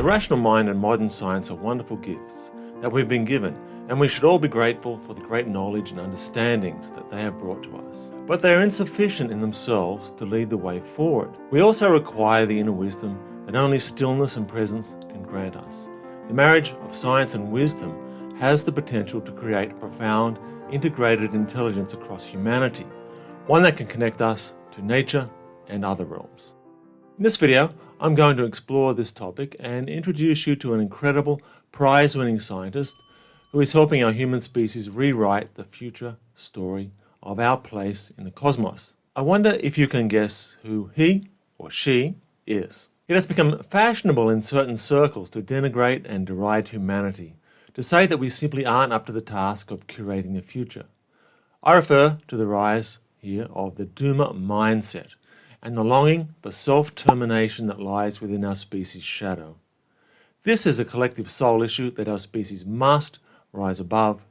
The rational mind and modern science are wonderful gifts that we've been given, and we should all be grateful for the great knowledge and understandings that they have brought to us. But they are insufficient in themselves to lead the way forward. We also require the inner wisdom that only stillness and presence can grant us. The marriage of science and wisdom has the potential to create a profound, integrated intelligence across humanity, one that can connect us to nature and other realms. In this video, I'm going to explore this topic and introduce you to an incredible prize-winning scientist who is helping our human species rewrite the future story of our place in the cosmos. I wonder if you can guess who he or she is. It has become fashionable in certain circles to denigrate and deride humanity, to say that we simply aren't up to the task of curating the future. I refer to the rise here of the doomer mindset and the longing for self-termination that lies within our species' shadow. This is a collective soul issue that our species must rise above,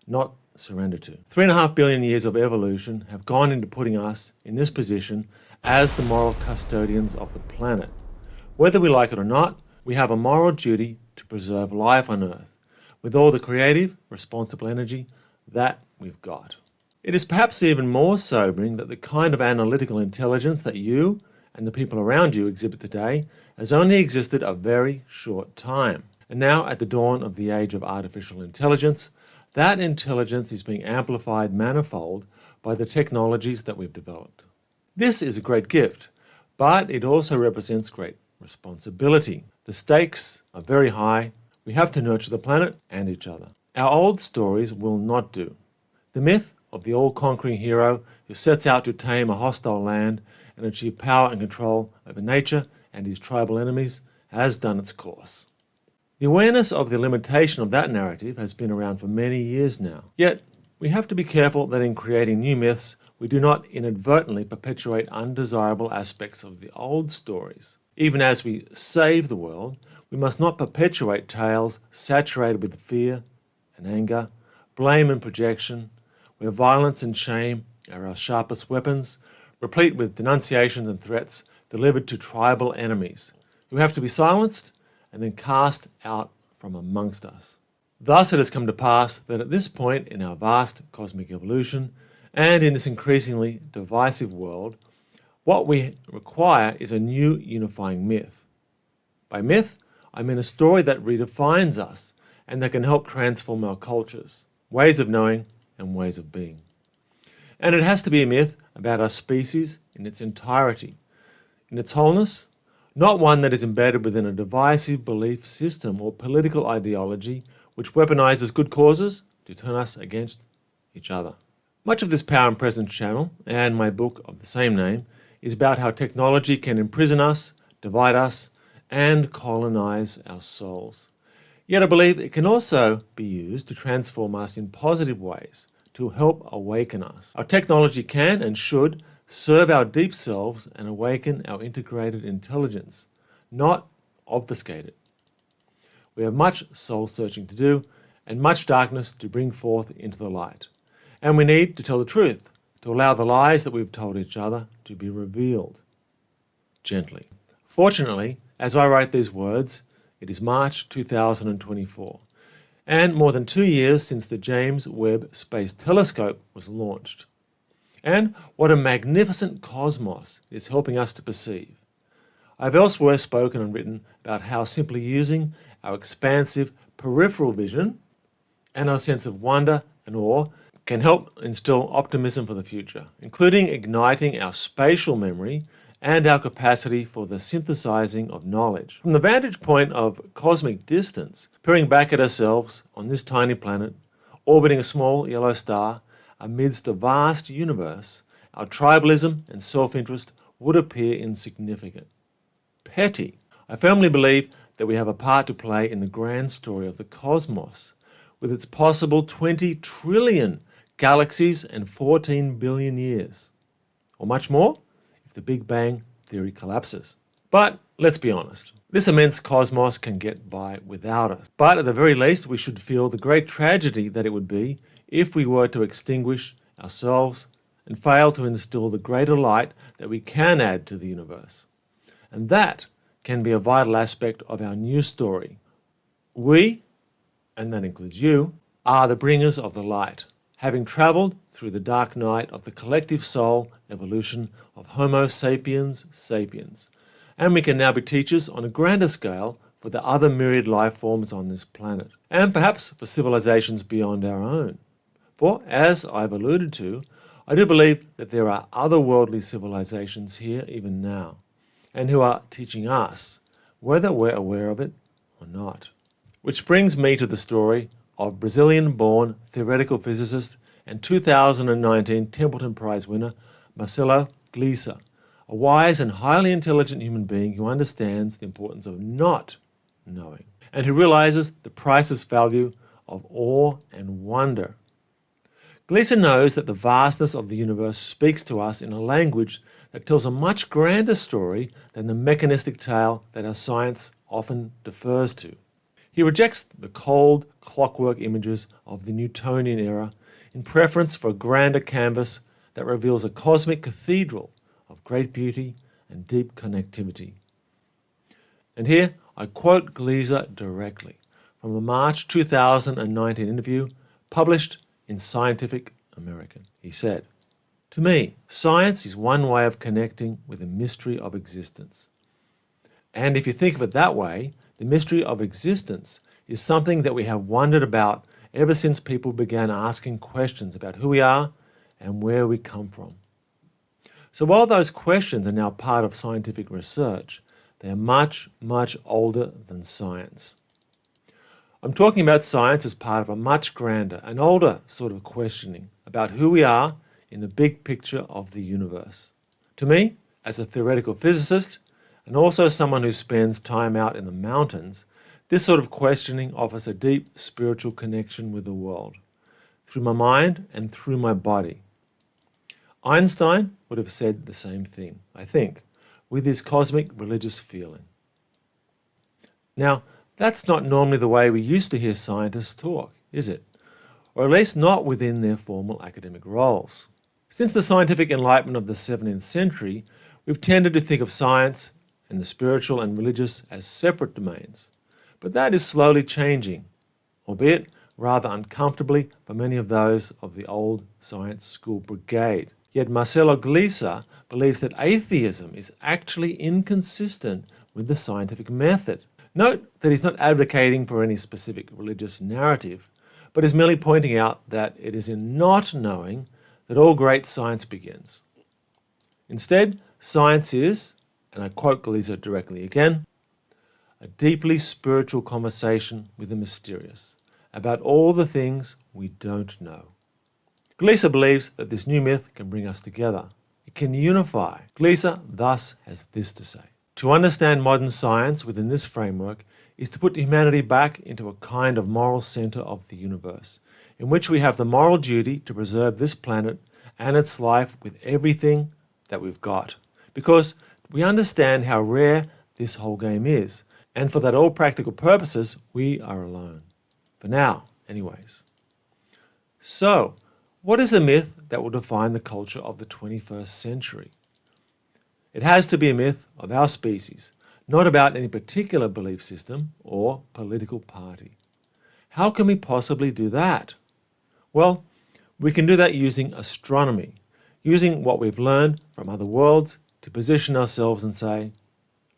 not surrender to. 3.5 billion years of evolution have gone into putting us in this position as the moral custodians of the planet. Whether we like it or not, we have a moral duty to preserve life on Earth, with all the creative, responsible energy that we've got. It is perhaps even more sobering that the kind of analytical intelligence that you and the people around you exhibit today has only existed a very short time. And now, at the dawn of the age of artificial intelligence, that intelligence is being amplified manifold by the technologies that we've developed. This is a great gift, but it also represents great responsibility. The stakes are very high. We have to nurture the planet and each other. Our old stories will not do. The myth of the all-conquering hero who sets out to tame a hostile land and achieve power and control over nature and his tribal enemies has done its course. The awareness of the limitation of that narrative has been around for many years now. Yet, we have to be careful that in creating new myths, we do not inadvertently perpetuate undesirable aspects of the old stories. Even as we save the world, we must not perpetuate tales saturated with fear and anger, blame and projection, where violence and shame are our sharpest weapons, replete with denunciations and threats delivered to tribal enemies, who have to be silenced and then cast out from amongst us. Thus it has come to pass that at this point in our vast cosmic evolution, and in this increasingly divisive world, what we require is a new unifying myth. By myth, I mean a story that redefines us and that can help transform our cultures, ways of knowing, and ways of being. And it has to be a myth about our species in its entirety, in its wholeness, not one that is embedded within a divisive belief system or political ideology which weaponizes good causes to turn us against each other. Much of this Power and Presence channel, and my book of the same name, is about how technology can imprison us, divide us, and colonize our souls. Yet I believe it can also be used to transform us in positive ways, to help awaken us. Our technology can and should serve our deep selves and awaken our integrated intelligence, not obfuscate it. We have much soul searching to do and much darkness to bring forth into the light. And we need to tell the truth, to allow the lies that we've told each other to be revealed gently. Fortunately, as I write these words, it is March 2024, and more than 2 years since the James Webb Space Telescope was launched. And what a magnificent cosmos it is helping us to perceive. I've elsewhere spoken and written about how simply using our expansive peripheral vision and our sense of wonder and awe can help instill optimism for the future, including igniting our spatial memory and our capacity for the synthesizing of knowledge. From the vantage point of cosmic distance, peering back at ourselves on this tiny planet, orbiting a small yellow star amidst a vast universe, our tribalism and self-interest would appear insignificant, petty. I firmly believe that we have a part to play in the grand story of the cosmos, with its possible 20 trillion galaxies and 14 billion years, or much more if the Big Bang theory collapses. But let's be honest, this immense cosmos can get by without us. But at the very least, we should feel the great tragedy that it would be if we were to extinguish ourselves and fail to instill the greater light that we can add to the universe. And that, can be a vital aspect of our new story. We, and that includes you, are the bringers of the light, having travelled through the dark night of the collective soul evolution of Homo sapiens sapiens. And we can now be teachers on a grander scale for the other myriad life forms on this planet, and perhaps for civilizations beyond our own. For, as I've alluded to, I do believe that there are otherworldly civilizations here even now, and who are teaching us, whether we're aware of it or not. Which brings me to the story of Brazilian-born theoretical physicist and 2019 Templeton Prize winner Marcelo Gisa, a wise and highly intelligent human being who understands the importance of not knowing, and who realizes the priceless value of awe and wonder. Gleason knows that the vastness of the universe speaks to us in a language that tells a much grander story than the mechanistic tale that our science often defers to. He rejects the cold, clockwork images of the Newtonian era in preference for a grander canvas that reveals a cosmic cathedral of great beauty and deep connectivity. And here I quote Gisa directly from a March 2019 interview published in Scientific American. He said, "To me, science is one way of connecting with the mystery of existence. And if you think of it that way, the mystery of existence is something that we have wondered about ever since people began asking questions about who we are and where we come from. So while those questions are now part of scientific research, they are much, much older than science. I'm talking about science as part of a much grander and older sort of questioning about who we are in the big picture of the universe. To me, as a theoretical physicist, and also someone who spends time out in the mountains, this sort of questioning offers a deep spiritual connection with the world, through my mind and through my body. Einstein would have said the same thing, I think, with his cosmic religious feeling. Now, that's not normally the way we used to hear scientists talk, is it? Or at least not within their formal academic roles. Since the scientific enlightenment of the 17th century, we've tended to think of science and the spiritual and religious as separate domains. But that is slowly changing, albeit rather uncomfortably for many of those of the old science school brigade. Yet Marcelo Gisa believes that atheism is actually inconsistent with the scientific method. Note that he's not advocating for any specific religious narrative, but is merely pointing out that it is in not knowing that all great science begins. Instead, science is, and I quote Gisa directly again, a deeply spiritual conversation with the mysterious about all the things we don't know. Gisa believes that this new myth can bring us together. It can unify. Gisa thus has this to say. To understand modern science within this framework is to put humanity back into a kind of moral center of the universe, in which we have the moral duty to preserve this planet and its life with everything that we've got, because we understand how rare this whole game is, and for that all practical purposes, we are alone. For now, anyways. So, what is the myth that will define the culture of the 21st century? It has to be a myth of our species, not about any particular belief system or political party. How can we possibly do that? Well, we can do that using astronomy, using what we've learned from other worlds to position ourselves and say,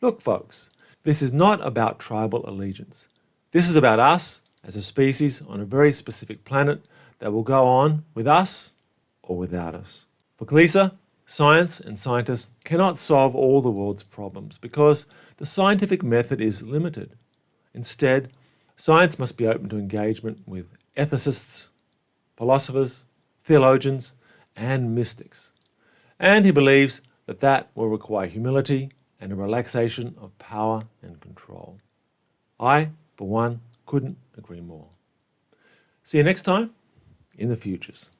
look folks, this is not about tribal allegiance. This is about us as a species on a very specific planet that will go on with us or without us. For Gisa, science and scientists cannot solve all the world's problems because the scientific method is limited. Instead, science must be open to engagement with ethicists, philosophers, theologians, and mystics. And he believes that that will require humility and a relaxation of power and control. I, for one, couldn't agree more. See you next time in the futures.